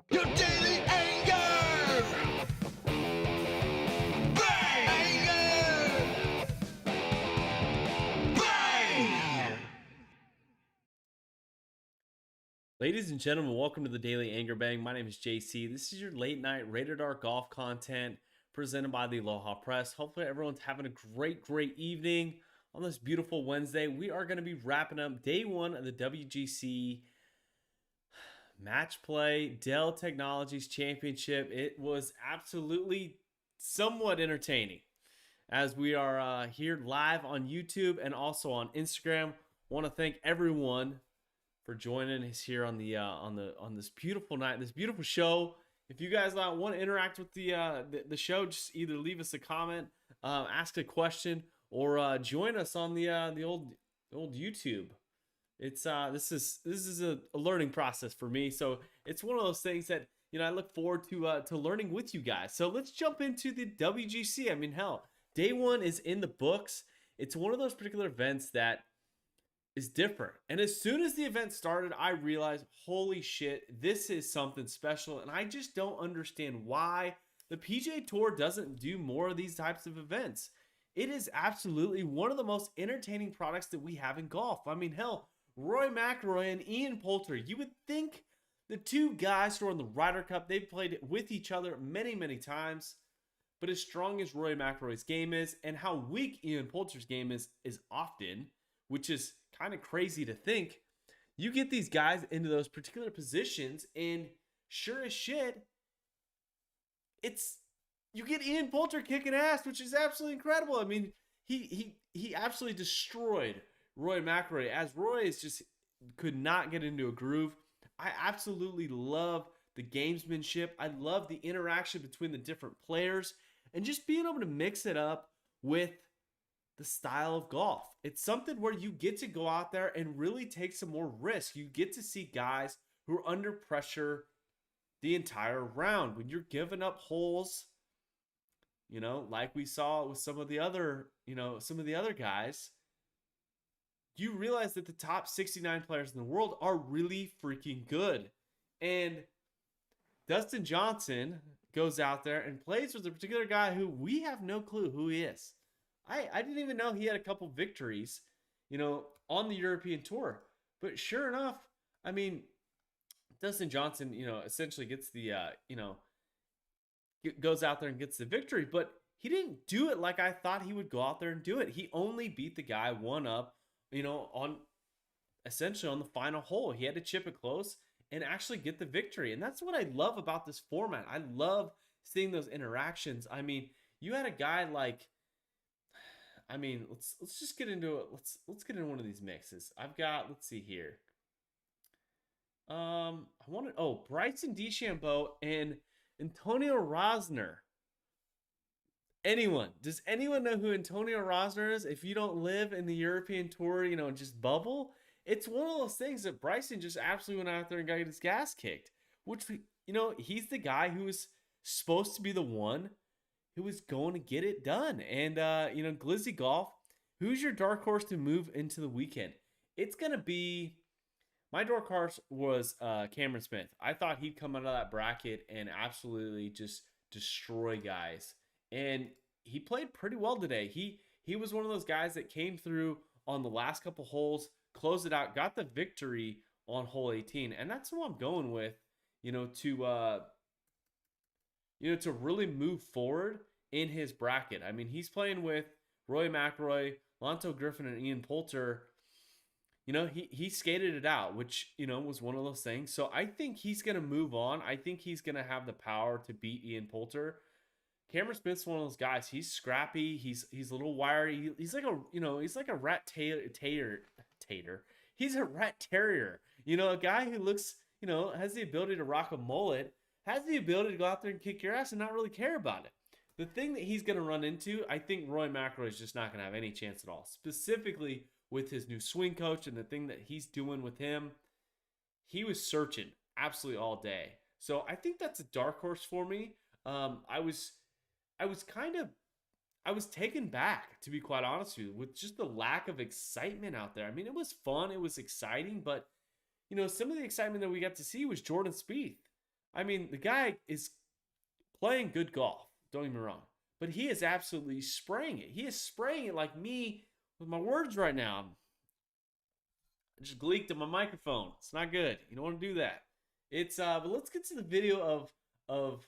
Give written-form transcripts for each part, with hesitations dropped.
Your daily anger! Bang! Anger! Bang! Ladies and gentlemen, welcome to the Daily Anger Bang. My name is JC. This is your late night rated R golf content presented by the Aloha Press. Hopefully, everyone's having a great evening on this beautiful Wednesday. We are going to be wrapping up day one of the WGC Match Play Dell Technologies Championship. It was absolutely somewhat entertaining as we are here live on YouTube and also on Instagram. I want to thank everyone for joining us here on this beautiful night, this beautiful show. If you guys want to interact with the show, just either leave us a comment, ask a question, or join us on the old YouTube. It's this is a learning process for me, so it's one of those things that I look forward to learning with you guys. So let's jump into the WGC. I mean, hell, day one is in the books. It's one of those particular events that is different. And as soon as the event started, I realized, holy shit, this is something special. And I just don't understand why the PGA Tour doesn't do more of these types of events. It is absolutely one of the most entertaining products that we have in golf. I mean, hell, Roy McIlroy and Ian Poulter, you would think the two guys who are in the Ryder Cup, they've played with each other many times. But as strong as Roy McIlroy's game is and how weak Ian Poulter's game is often, which is kind of crazy to think, you get these guys into those particular positions, and sure as shit, you get Ian Poulter kicking ass, which is absolutely incredible. I mean, he absolutely destroyed Roy McIlroy, as Roy is just could not get into a groove. I absolutely love the gamesmanship. I love the interaction between the different players and just being able to mix it up with the style of golf. It's something where you get to go out there and really take some more risk. You get to see guys who are under pressure the entire round. When you're giving up holes, like we saw with some of the other guys, you realize that the top 69 players in the world are really freaking good. And Dustin Johnson goes out there and plays with a particular guy who we have no clue who he is. I didn't even know he had a couple victories, on the European Tour. But sure enough, I mean, Dustin Johnson, essentially gets the, goes out there and gets the victory. But he didn't do it like I thought he would go out there and do it. He only beat the guy one up, essentially on the final hole. He had to chip it close and actually get the victory. And that's what I love about this format. I love seeing those interactions. I mean, you had a guy like, let's just get into it. Let's get into one of these mixes. Let's see here. Bryson DeChambeau and Antonio Rosner. Does anyone know who Antonio Rosner is? If you don't live in the European Tour, just bubble, it's one of those things that Bryson just absolutely went out there and got his gas kicked. Which, he's the guy who is supposed to be the one who was going to get it done. And, Glizzy Golf, who's your dark horse to move into the weekend? It's going to be, my dark horse was Cameron Smith. I thought he'd come out of that bracket and absolutely just destroy guys. And he played pretty well today. He was one of those guys that came through on the last couple holes, closed it out, got the victory on hole 18. And that's who I'm going with, to really move forward in his bracket. I mean, he's playing with Roy McIlroy, Lonto Griffin, and Ian Poulter. He skated it out, which, was one of those things. So I think he's going to move on. I think he's going to have the power to beat Ian Poulter. Cameron Smith's one of those guys. He's scrappy. He's a little wiry. He's like a rat tater. He's a rat terrier. A guy who looks, has the ability to rock a mullet, has the ability to go out there and kick your ass and not really care about it. The thing that he's going to run into, I think Roy McIlroy is just not going to have any chance at all, specifically with his new swing coach and the thing that he's doing with him. He was searching absolutely all day. So I think that's a dark horse for me. I was taken back, to be quite honest with you, with just the lack of excitement out there. I mean, it was fun, it was exciting, but some of the excitement that we got to see was Jordan Spieth. I mean, the guy is playing good golf. Don't get me wrong, but he is absolutely spraying it. He is spraying it like me with my words right now. I just gleeked in my microphone. It's not good. You don't want to do that. It's but let's get to the video of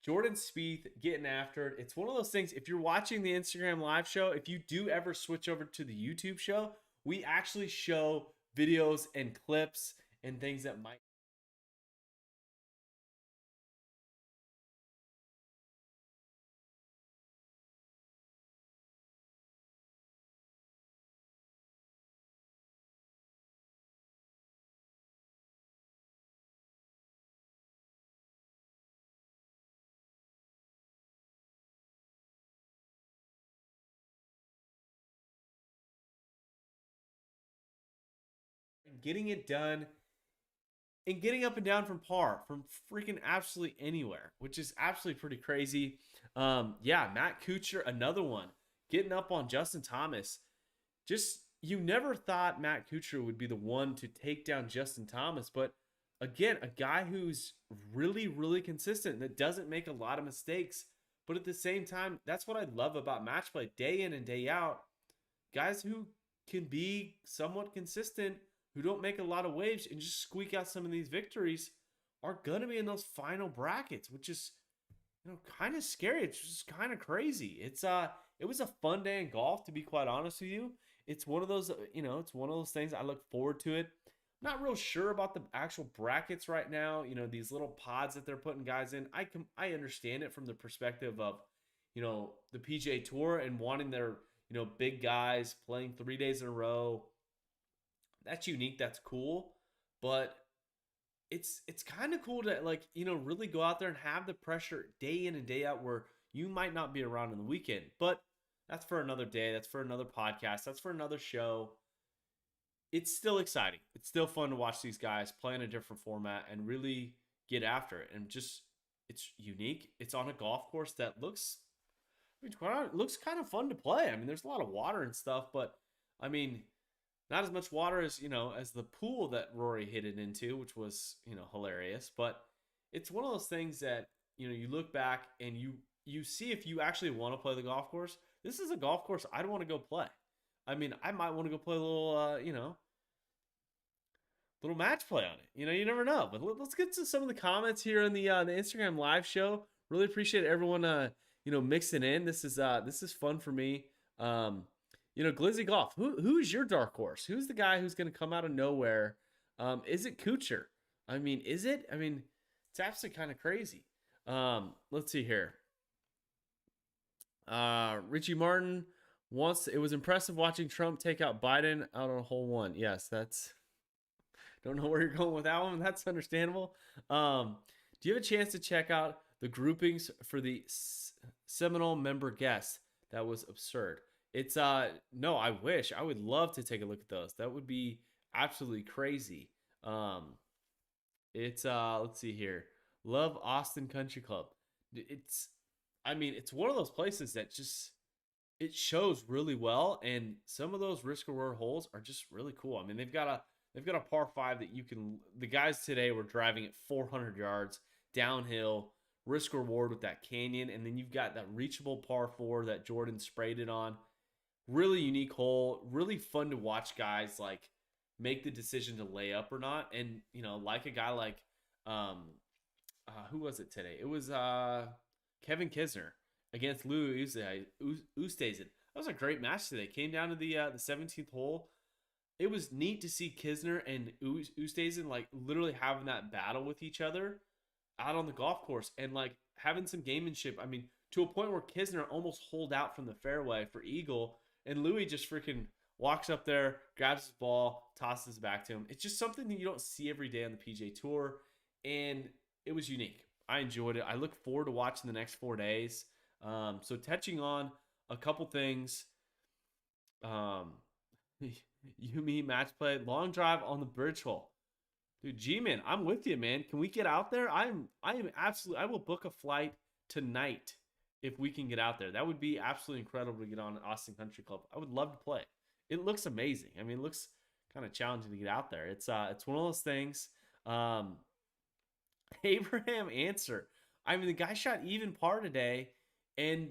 Jordan Spieth getting after it. It's one of those things. If you're watching the Instagram live show, if you do ever switch over to the YouTube show, we actually show videos and clips and things that might getting it done and getting up and down from par from freaking absolutely anywhere, which is absolutely pretty crazy. Yeah, Matt Kuchar, another one, getting up on Justin Thomas. Just you never thought Matt Kuchar would be the one to take down Justin Thomas, but again, a guy who's really, really consistent that doesn't make a lot of mistakes. But at the same time, that's what I love about match play day in and day out. Guys who can be somewhat consistent, who don't make a lot of waves and just squeak out some of these victories, are gonna be in those final brackets, which is kind of scary. It's just kind of crazy. It was a fun day in golf, to be quite honest with you. It's one of those, it's one of those things I look forward to it. Not real sure about the actual brackets right now. These little pods that they're putting guys in. I understand it from the perspective of, the PGA Tour and wanting their, big guys playing 3 days in a row. That's unique. That's cool. But it's kind of cool to really go out there and have the pressure day in and day out where you might not be around on the weekend. But that's for another day. That's for another podcast. That's for another show. It's still exciting. It's still fun to watch these guys play in a different format and really get after it. And just it's unique. It's on a golf course that looks looks kind of fun to play. I mean, there's a lot of water and stuff, but I mean, not as much water as as the pool that Rory hit it into, which was hilarious. But it's one of those things that you look back and you see if you actually want to play the golf course. This is a golf course I'd want to go play. I mean, I might want to go play a little little match play on it. You never know. But let's get to some of the comments here on the Instagram live show. Really appreciate everyone mixing in. This is fun for me. Glizzy Golf. Who's your dark horse? Who's the guy who's going to come out of nowhere? Is it Kuchar? I mean, is it? I mean, it's absolutely kind of crazy. Let's see here. Richie Martin wants. It was impressive watching Trump take out Biden out on hole one. Yes, that's. Don't know where you're going with that one. That's understandable. Do you have a chance to check out the groupings for the Seminole member guests? That was absurd. It's no, I wish. I would love to take a look at those. That would be absolutely crazy. It's let's see here. Love Austin Country Club. It's one of those places that just it shows really well, and some of those risk reward holes are just really cool. I mean, they've got a par 5 that you can the guys today were driving at 400 yards downhill, risk reward with that canyon, and then you've got that reachable par 4 that Jordan sprayed it on. Really unique hole, really fun to watch guys make the decision to lay up or not. And like a guy like who was it today? It was Kevin Kisner against Lou Oosthuizen. That was a great match today. Came down to the 17th hole. It was neat to see Kisner and Oosthuizen literally having that battle with each other out on the golf course and having some gamemanship. I mean, to a point where Kisner almost holed out from the fairway for eagle, and Louis just freaking walks up there, grabs his ball, tosses it back to him. It's just something that you don't see every day on the PGA Tour, and it was unique. I enjoyed it. I look forward to watching the next 4 days. So touching on a couple things. Yumi match play, long drive on the bridge hole. Dude, G-Man, I'm with you, man. Can we get out there? I am absolutely. I will book a flight tonight if we can get out there. That would be absolutely incredible to get on Austin Country Club. I would love to play. It looks amazing. I mean, it looks kind of challenging to get out there. It's one of those things. Abraham Answer. I mean, the guy shot even par today, and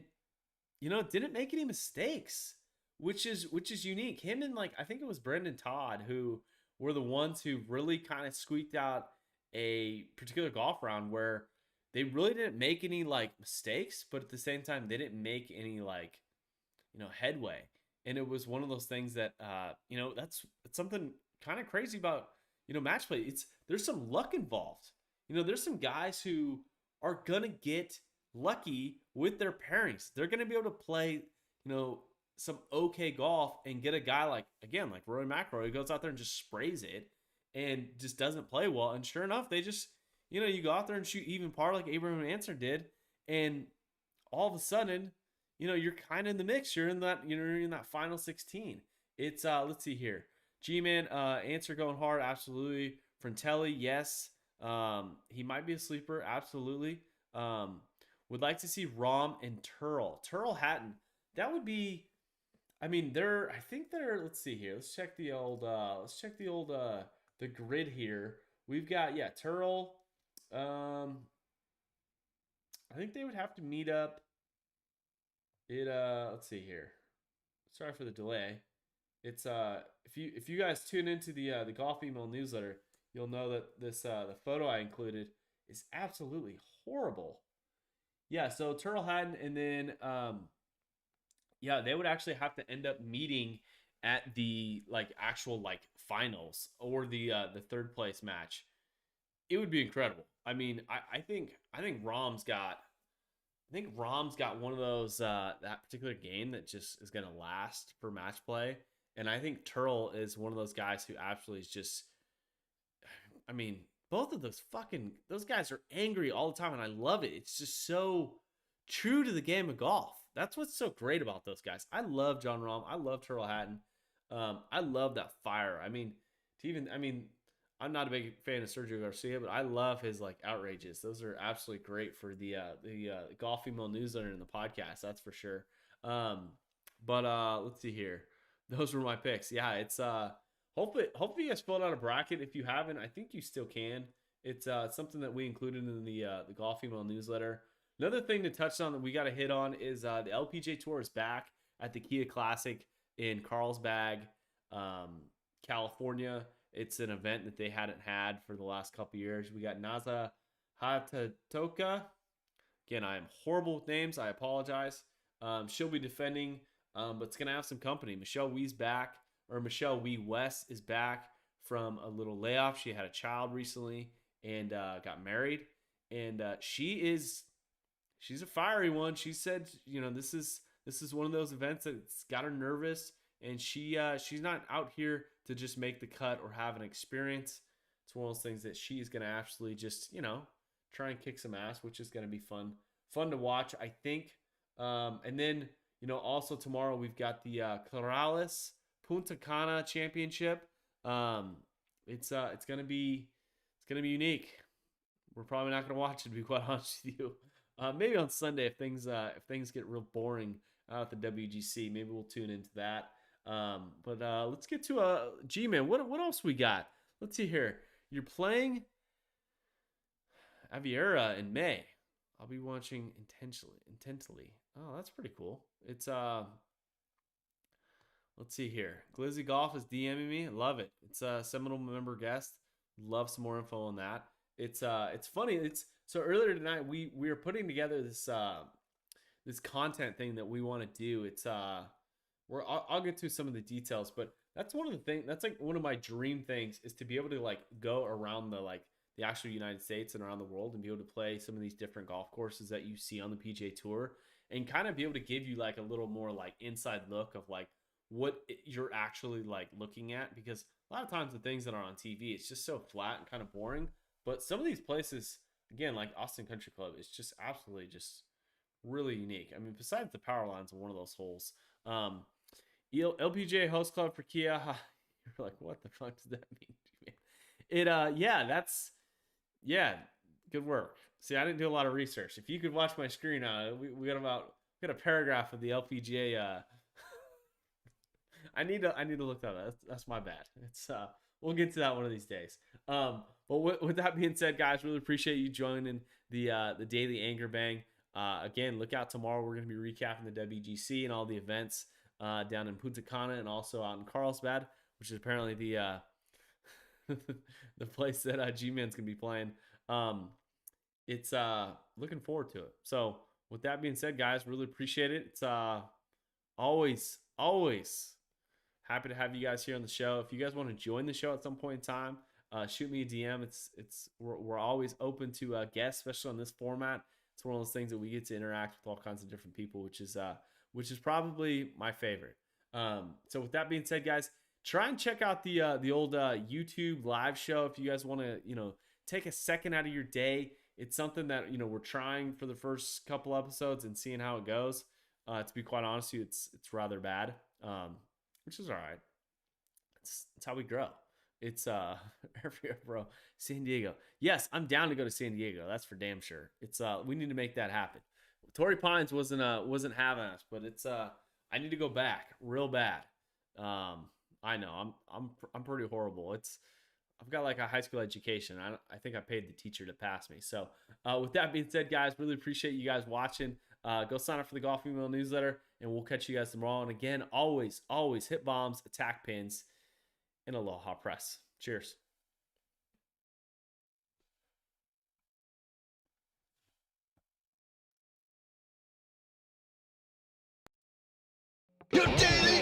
didn't make any mistakes, which is unique. Him and like I think it was Brendan Todd who were the ones who really kind of squeaked out a particular golf round where they really didn't make any like mistakes, but at the same time they didn't make any like headway. And it was one of those things that that's something kind of crazy about match play. There's some luck involved. There's some guys who are gonna get lucky with their pairings. They're gonna be able to play some okay golf and get a guy like again like Rory McIlroy who goes out there and just sprays it and just doesn't play well. And sure enough, they just you go out there and shoot even par like Abraham Answer did, and all of a sudden you're kind of in the mix. You're in that final 16. It's let's see here. G-Man, Answer going hard, absolutely. Frontelli, yes. He might be a sleeper, absolutely. Would like to see Rom and Turl Hatton. That would be. I mean, I think they're. Let's see here. Let's check the old. The grid here. We've got Turl. I think they would have to meet up. Let's see here. Sorry for the delay. It's if you guys tune into the golf email newsletter, you'll know that this the photo I included is absolutely horrible. Yeah, so Turtle Hatton and then they would actually have to end up meeting at the like actual like finals or the third place match. It would be incredible. I mean, I think Rom's got one of those that particular game that just is going to last for match play. And I think Turl is one of those guys who absolutely is just I mean, both of those guys are angry all the time and I love it. It's just so true to the game of golf. That's what's so great about those guys. I love John Rahm. I love Turl Hatton. I love that fire. I mean, I'm not a big fan of Sergio Garcia, but I love his like outrages. Those are absolutely great for the golf email newsletter and the podcast. That's for sure. But let's see here. Those were my picks. Yeah, it's hopefully you guys filled out a bracket. If you haven't, I think you still can. It's something that we included in the golf email newsletter. Another thing to touch on that we got to hit on is the LPGA Tour is back at the Kia Classic in Carlsbad, California. It's an event that they hadn't had for the last couple years. We got Naza Hatatoka. Again, I am horrible with names. I apologize. She'll be defending, but it's going to have some company. Michelle Wee West is back from a little layoff. She had a child recently and got married. And she's a fiery one. She said, this is one of those events that's got her nervous. And she's not out here to just make the cut or have an experience. It's one of those things that she's going to absolutely just, try and kick some ass, which is going to be fun to watch, I think. And then, also tomorrow we've got the Corrales Punta Cana Championship. It's going to be unique. We're probably not going to watch it, to be quite honest with you. Maybe on Sunday if things get real boring out at the WGC, maybe we'll tune into that. But let's get to G-Man. What else we got? Let's see here. You're playing Aviera in May. I'll be watching intensely. Oh, that's pretty cool. It's let's see here. Glizzy Golf is DMing me. Love it. It's a Seminole member guest. Love some more info on that. It's funny. So earlier tonight we were putting together this content thing that we want to do. It's I'll get to some of the details, but that's one of the things. That's like one of my dream things is to be able to like go around the actual United States and around the world and be able to play some of these different golf courses that you see on the PGA Tour and kind of be able to give you like a little more like inside look of like what you're actually like looking at, because a lot of times the things that are on TV, it's just so flat and kind of boring. But some of these places, again, like Austin Country Club, is just absolutely just really unique. I mean, besides the power lines on one of those holes, LPGA Host Club for Kia. You're like, what the fuck does that mean? Good work. See, I didn't do a lot of research. If you could watch my screen, we got a paragraph of the LPGA. I need to look that up. That's my bad. It's we'll get to that one of these days. But with that being said, guys, really appreciate you joining the daily anger bang. Again, look out tomorrow. We're going to be recapping the WGC and all the events down in Punta Cana and also out in Carlsbad, which is apparently the the place that G-Man's gonna be playing. It's looking forward to it. So with that being said, guys, really appreciate it. It's always happy to have you guys here on the show. If you guys want to join the show at some point in time, shoot me a DM. We're always open to guests, especially on this format. It's one of those things that we get to interact with all kinds of different people, which is probably my favorite. So with that being said, guys, try and check out the old YouTube live show if you guys want to take a second out of your day. It's something that we're trying for the first couple episodes and seeing how it goes. To be quite honest with you, it's rather bad, which is all right. It's how we grow. It's bro, San Diego. Yes, I'm down to go to San Diego. That's for damn sure. It's we need to make that happen. Torrey Pines wasn't having us, but it's I need to go back real bad. I know I'm pretty horrible. I've got like a high school education. I think I paid the teacher to pass me. So with that being said, guys, really appreciate you guys watching. Go sign up for the Golf Email newsletter, and we'll catch you guys tomorrow. And again, always hit bombs, attack pins, and aloha press. Cheers. Your daily